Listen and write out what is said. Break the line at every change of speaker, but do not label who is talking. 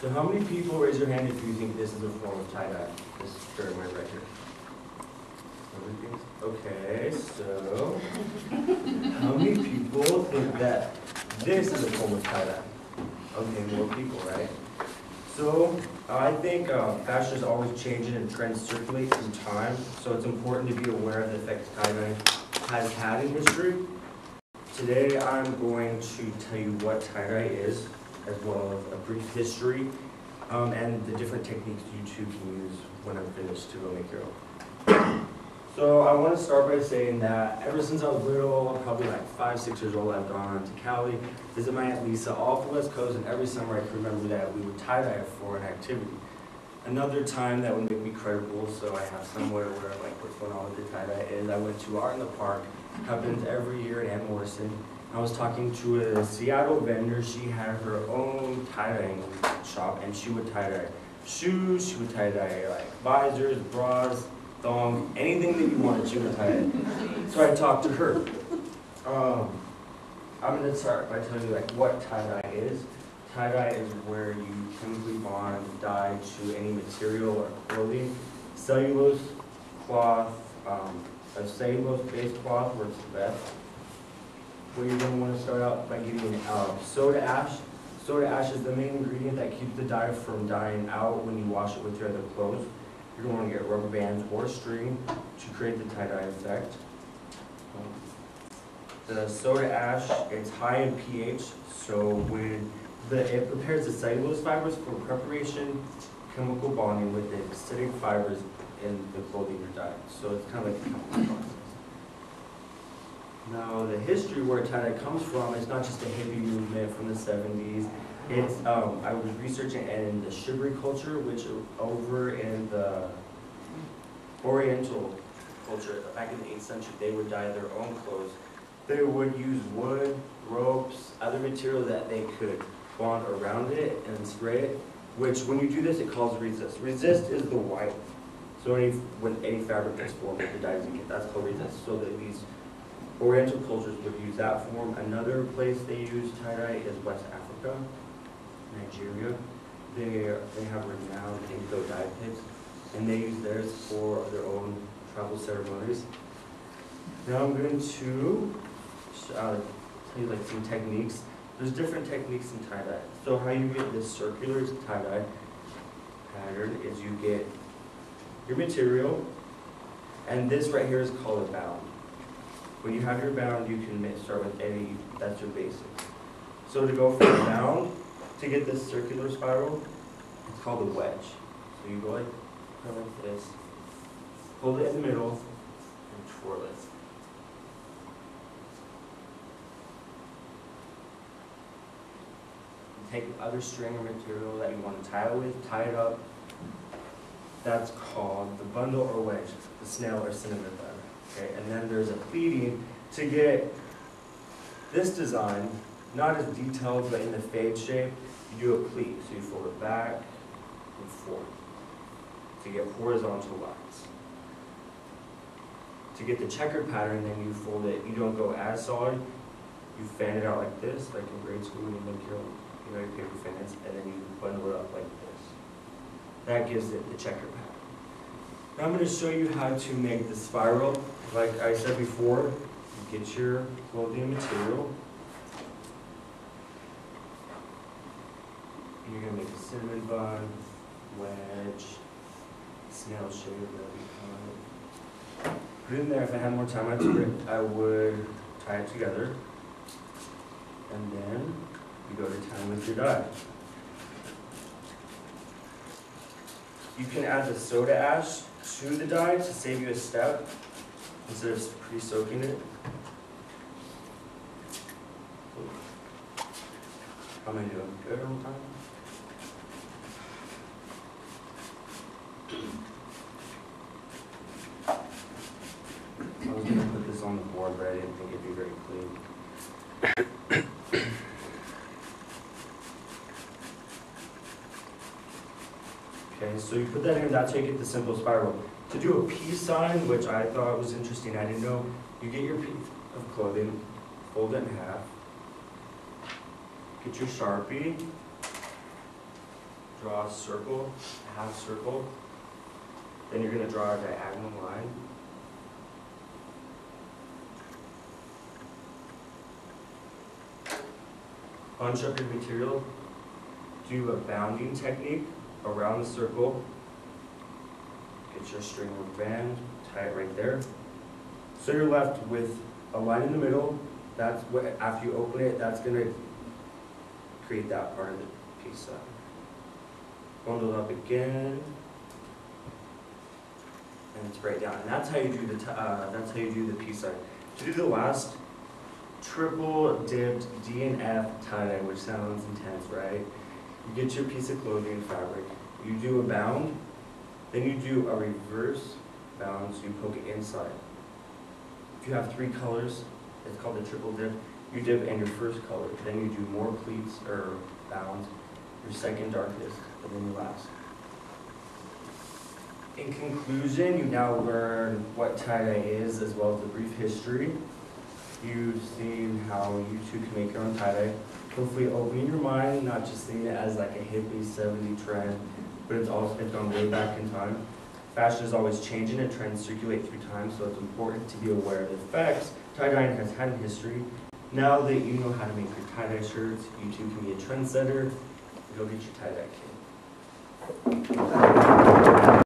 So how many people, raise your hand if you think this is a form of tie-dye? This shirt right here. Okay, so how many people think that this is a form of tie-dye? Okay, more people, right? So I think fashion is always changing and trends circulate through time, so it's important to be aware of the effects tie-dye has had in history. Today I'm going to tell you what tie-dye is, as well as a brief history, and the different techniques you two can use when I'm finished to go make your own. So I want to start by saying that ever since I was little, probably like 5, 6 years old, I've gone to Cali, visit my Aunt Lisa, all for West Coast, and every summer I can remember that we would tie-dye for an activity. Another time that would make me credible, so I have somewhere where like what's going on with the tie-dye is I went to Art in the Park, happens every year in Ann Morrison. I was talking to a Seattle vendor. She had her own tie-dyeing shop, and she would tie-dye shoes, she would tie-dye like visors, bras, thong, anything that you wanted, she would tie-dye. So I talked to her. I'm going to start by telling you like what tie-dye is. Tie-dye is where you chemically bond dye to any material or clothing. Cellulose cloth, a cellulose-based cloth works the best. Where you're going to want to start out by getting soda ash. Soda ash is the main ingredient that keeps the dye from dyeing out when you wash it with your other clothes. You're going to want to get rubber bands or string to create the tie-dye effect. The soda ash, it's high in pH, so when it prepares the cellulose fibers for preparation, chemical bonding with the acidic fibers in the clothing you're dyeing. So it's kind of like a chemical process. Now, the history where tie-dye comes from, it's not just a hippie movement from the 70s. It's, I was researching in the Shibri culture, which over in the Oriental culture, back in the 8th century, they would dye their own clothes. They would use wood, ropes, other material that they could bond around it and spray it, which when you do this, it calls resist. Resist is the white. So when any fabric is formed with the dyes you get, that's called resist. So that these Oriental cultures would use that form. Another place they use tie-dye is West Africa, Nigeria. They have renowned Inco dye pits, and they use theirs for their own tribal ceremonies. Now I'm going to tell you like some techniques. There's different techniques in tie-dye. So how you get this circular tie-dye pattern is you get your material, and this right here is called a bound. When you have your bound, you can start with any, that's your basic. So to go from a bound, to get this circular spiral, it's called a wedge. So you go like this, hold it in the middle, and twirl it. You take other string or material that you want to tie it with, tie it up. That's called the bundle or wedge, the snail or cinnamon bun. Okay, and then there's a pleating to get this design, not as detailed, but in the fade shape. You do a pleat, so you fold it back and forth to get horizontal lines. To get the checkered pattern, then you fold it. You don't go as solid. You fan it out like this, like in grade school when you make your paper fans, and then you bundle it up like this. That gives it the checkered pattern. Now I'm going to show you how to make the spiral. Like I said before, you get your clothing material. And you're going to make a cinnamon bun, wedge, snail shape, whatever you call it. Put it in there. If I had more time, I would tie it together. And then you go to town with your dye. You can add the soda ash to the dye to save you a step instead of pre-soaking it. How am I doing? Good on time? I was going to put this on the board, but I didn't think it'd be very clean. Okay, so you put that in, that's how you get the simple spiral. To do a peace sign, which I thought was interesting, I didn't know, you get your piece of clothing, fold it in half, get your Sharpie, draw a circle, a half circle. Then you're going to draw a diagonal line. Bunch up your material. Do a bounding technique around the circle. Get your string or band, tie it right there. So you're left with a line in the middle. That's what, after you open it, that's going to create that part of the piece. Bundle it up again, and it's right down. And that's how you do the piece side. To do the last triple dipped D and F tie-dye, which sounds intense, right? You get your piece of clothing fabric. You do a bound, then you do a reverse bound, so you poke it inside. If you have 3 colors, it's called a triple dip. You dip in your first color, then you do more pleats or bounds, your second darkest, and then your last. In conclusion, you now learn what tie-dye is, as well as a brief history. You've seen how you too can make your own tie-dye. Hopefully opening your mind, not just seeing it as like a hippie 70 trend, but it's gone way back in time. Fashion is always changing and trends circulate through time, so it's important to be aware of the effects tie-dyeing has had in history. Now that you know how to make your tie-dye shirts, you too can be a trendsetter. Go get your tie-dye kit.